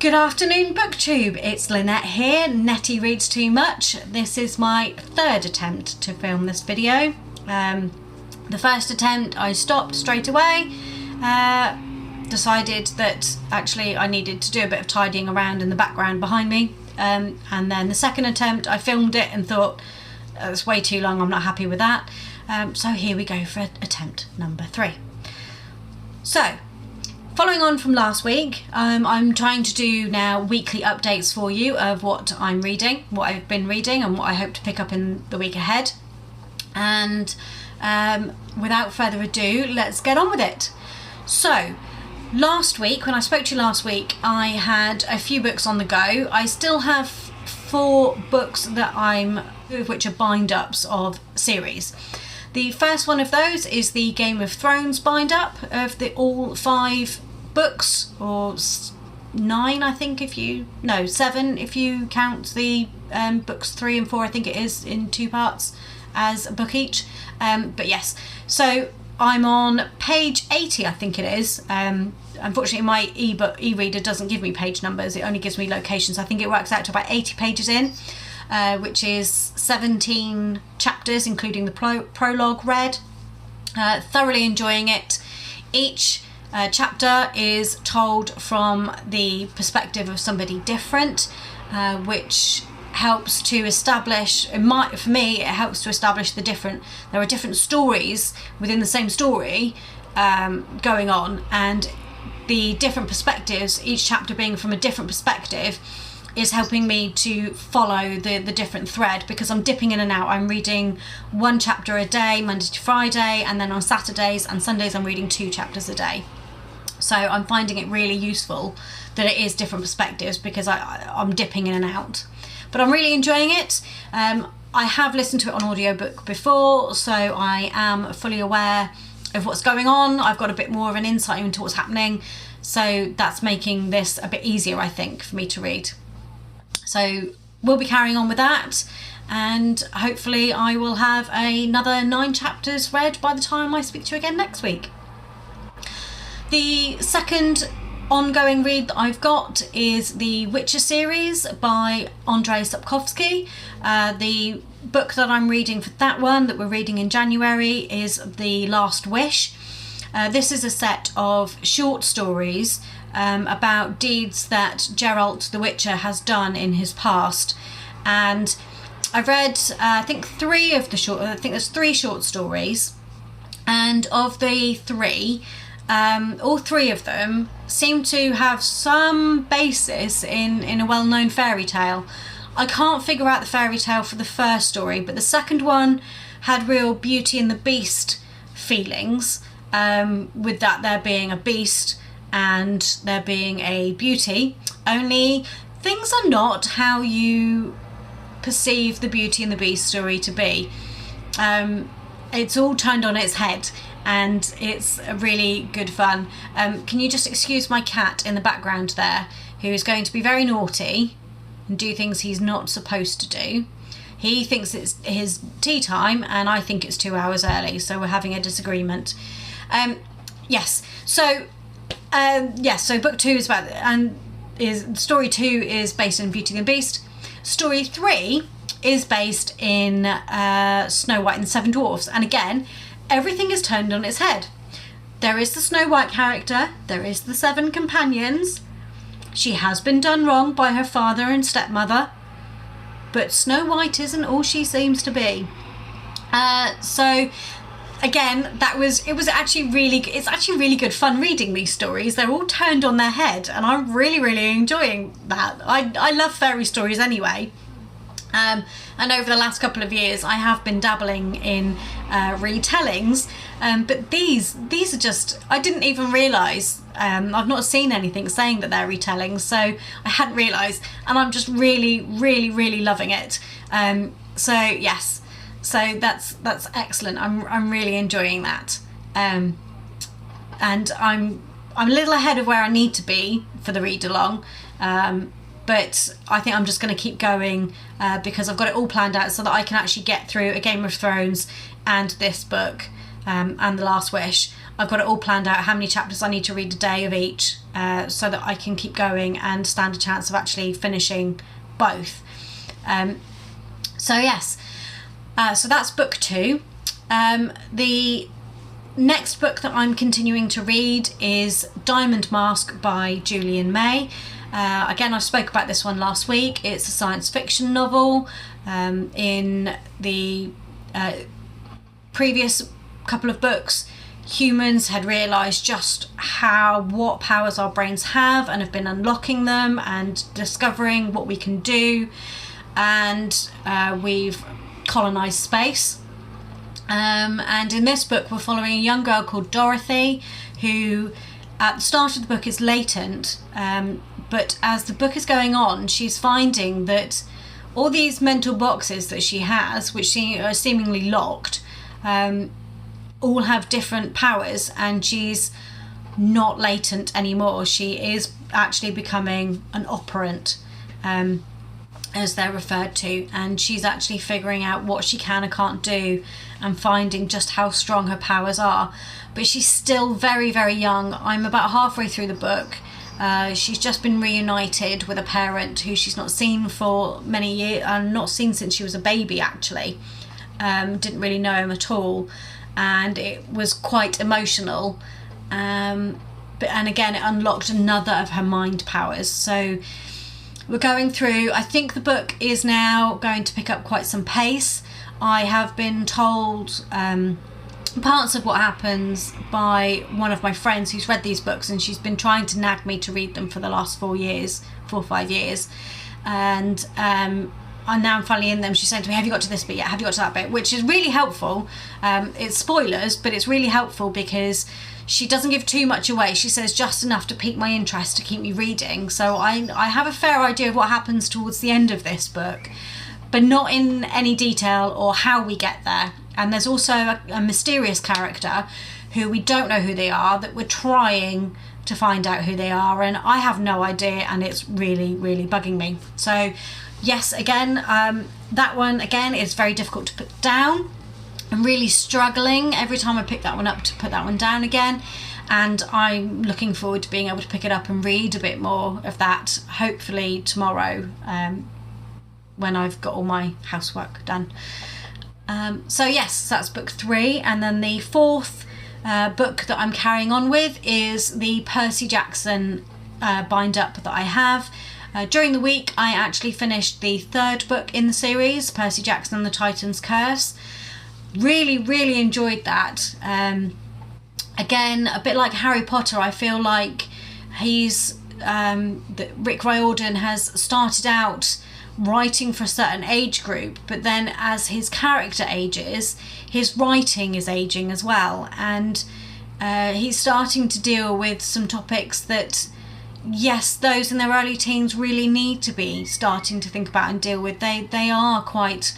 Good afternoon, BookTube. It's Lynette here, Nettie Reads Too Much. This is my third attempt to film this video. The first attempt I stopped straight away, decided that actually I needed to do a bit of tidying around in the background behind me, and then the second attempt I filmed it and thought it's way too long, I'm not happy with that. So here we go for attempt number 3. So, following on from last week, I'm trying to do now weekly updates for you of what I'm reading, what I've been reading and what I hope to pick up in the week ahead. And without further ado, let's get on with it. So, last week, when I spoke to you last week, I had a few books on the go. I still have 4 books that two of which are bind-ups of series. The first one of those is the Game of Thrones bind-up of all 5 books, or 9 I think no 7 if you count the books 3 and 4, I think it is, in 2 parts as a book each. But yes, so I'm on page 80 I think it is. Unfortunately my e-reader doesn't give me page numbers, it only gives me locations. I think it works out to about 80 pages in. Which is 17 chapters, including the prologue read. Thoroughly enjoying it. Each chapter is told from the perspective of somebody different, which helps to establish, for me, it helps to establish there are different stories within the same story going on, and the different perspectives, each chapter being from a different perspective, is helping me to follow the different thread, because I'm dipping in and out. I'm reading 1 chapter a day, Monday to Friday, and then on Saturdays and Sundays I'm reading 2 chapters a day. So I'm finding it really useful that it is different perspectives, because I'm dipping in and out. But I'm really enjoying it. I have listened to it on audiobook before, so I am fully aware of what's going on. I've got a bit more of an insight into what's happening, so that's making this a bit easier, I think, for me to read. So we'll be carrying on with that, and hopefully I will have another 9 chapters read by the time I speak to you again next week. The second ongoing read that I've got is the Witcher series by Andrzej Sapkowski. The book that I'm reading for that one, that we're reading in January, is The Last Wish. This is a set of short stories about deeds that Geralt the Witcher has done in his past, and I've read I think there's 3 short stories, and of the 3, all 3 of them seem to have some basis in a well-known fairy tale. I can't figure out the fairy tale for the first story, but the second one had real Beauty and the Beast feelings, with that there being a beast and there being a beauty, only things are not how you perceive the Beauty and the Beast story to be. It's all turned on its head, and it's really good fun. Can you just excuse my cat in the background there, who is going to be very naughty and do things he's not supposed to do. He thinks it's his tea time and I think it's 2 hours early, so we're having a disagreement. So book 2 is about, story 2 is based in Beauty and the Beast. Story 3 is based in Snow White and the Seven Dwarfs, and again, everything is turned on its head. There is the Snow White character, there is the 7 companions. She has been done wrong by her father and stepmother, but Snow White isn't all she seems to be. So again, it's actually really good fun reading these stories. They're all turned on their head, and I'm really enjoying that. I love fairy stories anyway. And over the last couple of years I have been dabbling in retellings, but these are just, I didn't even realise, I've not seen anything saying that they're retellings, so I hadn't realised, and I'm just really loving it. So yes, so that's excellent. I'm really enjoying that, and I'm a little ahead of where I need to be for the read along, but I think I'm just going to keep going because I've got it all planned out so that I can actually get through A Game of Thrones and this book and The Last Wish. I've got it all planned out, how many chapters I need to read a day of each, so that I can keep going and stand a chance of actually finishing both. So yes, so that's book 2. The next book that I'm continuing to read is Diamond Mask by Julian May. Again, I spoke about this one last week. It's a science fiction novel. In the previous couple of books, humans had realised just what powers our brains have and have been unlocking them and discovering what we can do, and we've colonised space. And in this book we're following a young girl called Dorothy, who at the start of the book is latent, but as the book is going on, she's finding that all these mental boxes that she has, which are seemingly locked, all have different powers, and she's not latent anymore. She is actually becoming an operant, as they're referred to, and she's actually figuring out what she can and can't do and finding just how strong her powers are. But she's still very, very young. I'm about halfway through the book. She's just been reunited with a parent who she's not seen for many years, not seen since she was a baby actually. Didn't really know him at all, and it was quite emotional. And again, it unlocked another of her mind powers. So we're going through, I think the book is now going to pick up quite some pace. I have been told parts of what happens by one of my friends who's read these books, and she's been trying to nag me to read them for the last 4 or 5 years. And I'm now finally in them. She's saying to me, have you got to this bit yet? Have you got to that bit? Which is really helpful. It's spoilers, but it's really helpful because she doesn't give too much away. She says just enough to pique my interest, to keep me reading. So I have a fair idea of what happens towards the end of this book, but not in any detail or how we get there. And there's also a mysterious character who we don't know who they are, that we're trying to find out who they are, and I have no idea, and it's really, really bugging me. So yes, again, that one again is very difficult to put down. I'm really struggling every time I pick that one up to put that one down again, and I'm looking forward to being able to pick it up and read a bit more of that, hopefully tomorrow, when I've got all my housework done. So yes, that's book 3, and then the 4th book that I'm carrying on with is the Percy Jackson bind up that I have. During the week I actually finished the 3rd book in the series, Percy Jackson and the Titan's Curse. Really, really enjoyed that. Again, a bit like Harry Potter, I feel like that Rick Riordan has started out writing for a certain age group, but then as his character ages, his writing is aging as well, and he's starting to deal with some topics that, yes, those in their early teens really need to be starting to think about and deal with. They are quite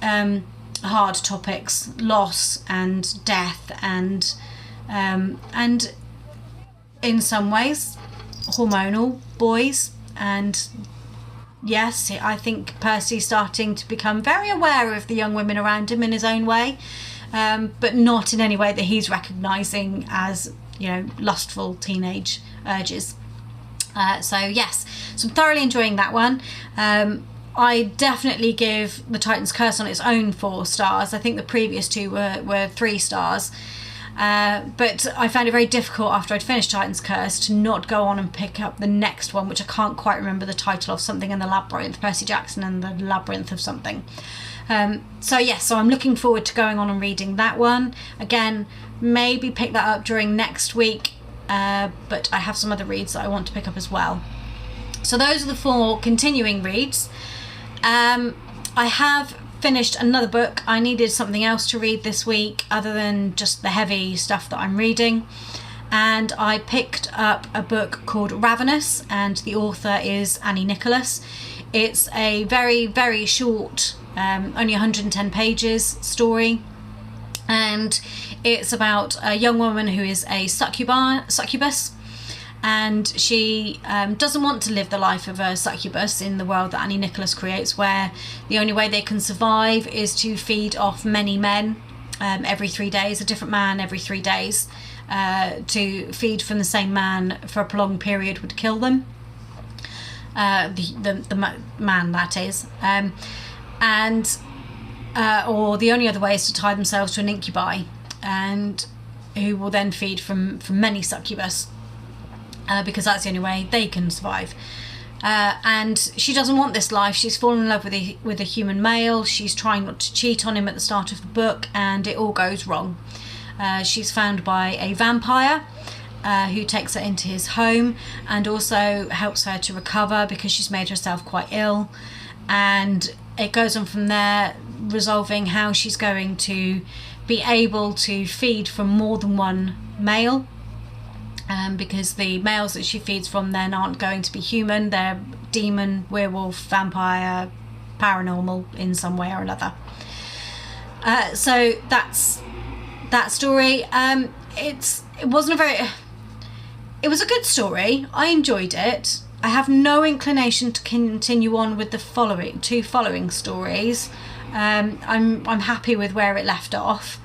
hard topics: loss and death, and in some ways hormonal boys. And yes, I think Percy's starting to become very aware of the young women around him in his own way, but not in any way that he's recognising as, lustful teenage urges. So yes, so I'm thoroughly enjoying that one. I definitely give The Titan's Curse on its own 4 stars. I think the previous 2 were 3 stars. But I found it very difficult after I'd finished Titan's Curse to not go on and pick up the next one, which I can't quite remember the title of, something in the Labyrinth, Percy Jackson and the Labyrinth of something. So yes, so I'm looking forward to going on and reading that one. Again, maybe pick that up during next week, but I have some other reads that I want to pick up as well. So those are the 4 continuing reads. I have finished another book. I needed something else to read this week other than just the heavy stuff that I'm reading, and I picked up a book called Ravenous, and the author is Annie Nicholas. It's a very, very short, only 110 pages story, and it's about a young woman who is a succubus, and she doesn't want to live the life of a succubus in the world that Annie Nicholas creates, where the only way they can survive is to feed off many men every 3 days, a different man every 3 days, to feed from the same man for a prolonged period would kill them. The man, that is. Or the only other way is to tie themselves to an incubi, and who will then feed from many succubus, because that's the only way they can survive. And she doesn't want this life. She's fallen in love with a human male. She's trying not to cheat on him at the start of the book, and it all goes wrong. She's found by a vampire who takes her into his home and also helps her to recover because she's made herself quite ill. And it goes on from there, resolving how she's going to be able to feed from more than one male, because the males that she feeds from then aren't going to be human. They're demon, werewolf, vampire, paranormal in some way or another. So that's that story. It was a good story. I enjoyed it. I have no inclination to continue on with the following stories. I'm happy with where it left off.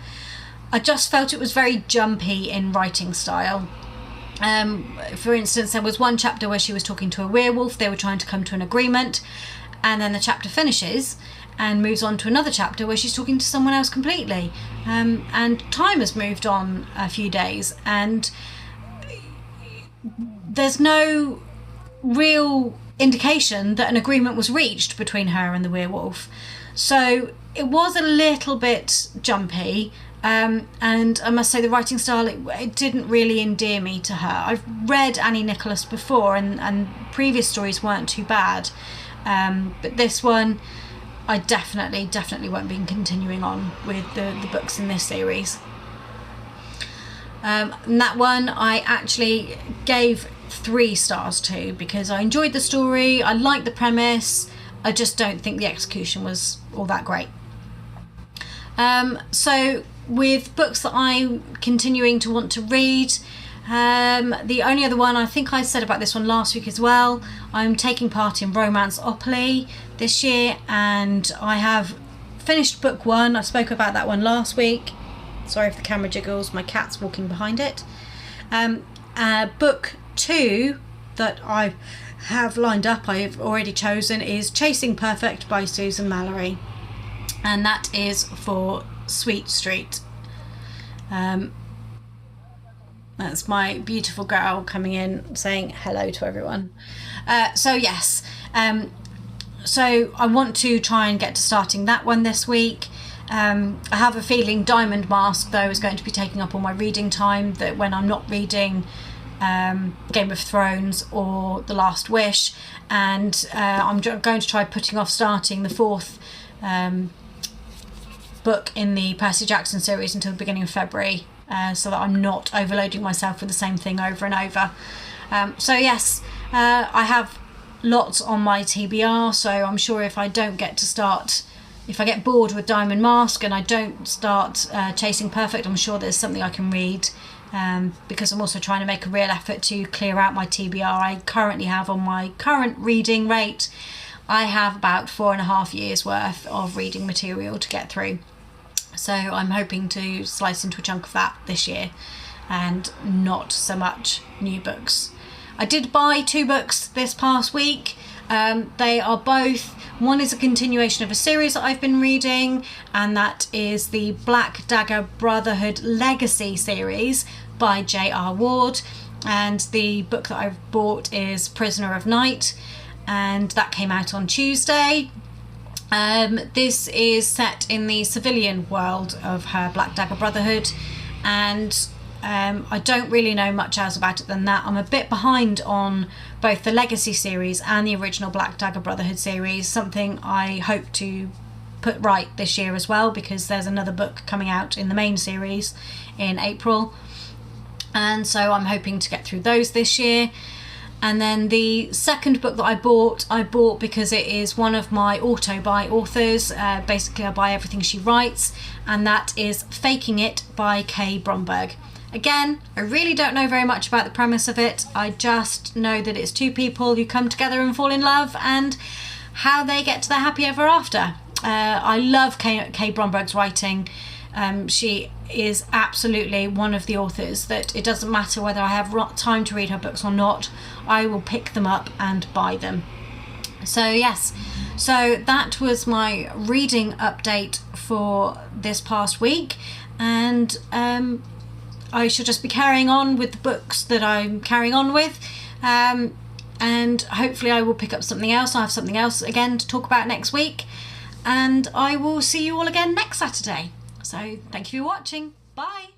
I just felt it was very jumpy in writing style. For instance, there was one chapter where she was talking to a werewolf. They were trying to come to an agreement, and then the chapter finishes and moves on to another chapter where she's talking to someone else completely. And time has moved on a few days, and there's no real indication that an agreement was reached between her and the werewolf. So it was a little bit jumpy, and I must say the writing style, it didn't really endear me to her. I've read Annie Nicholas before, and previous stories weren't too bad, but this one I definitely won't be continuing on with the books in this series. And that one I actually gave 3 stars to, because I enjoyed the story, I liked the premise, I just don't think the execution was all that great. So with books that I'm continuing to want to read, the only other one, I think I said about this one last week as well, I'm taking part in Romanceopoly this year, and I have finished book 1. I spoke about that one last week. Sorry if the camera jiggles, my cat's walking behind it. Book 2 that I have lined up, I've already chosen, is Chasing Perfect by Susan Mallory, and that is for Sweet Street. That's my beautiful girl coming in saying hello to everyone. So yes, so I want to try and get to starting that one this week. I have a feeling Diamond Mask, though, is going to be taking up all my reading time, that when I'm not reading Game of Thrones or The Last Wish, and I'm going to try putting off starting the 4th book in the Percy Jackson series until the beginning of February, so that I'm not overloading myself with the same thing over and over. So yes, I have lots on my TBR, so I'm sure if I get bored with Diamond Mask and I don't start Chasing Perfect, I'm sure there's something I can read, because I'm also trying to make a real effort to clear out my TBR. I currently have, on my current reading rate, I have about 4.5 years worth of reading material to get through. So I'm hoping to slice into a chunk of that this year, and not so much new books. I did buy 2 books this past week. They are both, one is a continuation of a series that I've been reading, and that is the Black Dagger Brotherhood Legacy series by J.R. Ward, and the book that I've bought is Prisoner of Night, and that came out on Tuesday. This is set in the civilian world of her Black Dagger Brotherhood, and I don't really know much else about it than that. I'm a bit behind on both the Legacy series and the original Black Dagger Brotherhood series, something I hope to put right this year as well, because there's another book coming out in the main series in April, and so I'm hoping to get through those this year. And then the second book that I bought because it is one of my auto-buy authors. Basically, I buy everything she writes, and that is Faking It by Kay Bromberg. Again, I really don't know very much about the premise of it. I just know that it's 2 people who come together and fall in love, and how they get to their happy ever after. I love Kay Bromberg's writing. She is absolutely one of the authors that it doesn't matter whether I have time to read her books or not, I will pick them up and buy them. So yes, so that was my reading update for this past week, and I shall just be carrying on with the books that I'm carrying on with, and hopefully I will pick up something else. I have something else again to talk about next week, and I will see you all again next Saturday. So thank you for watching. Bye.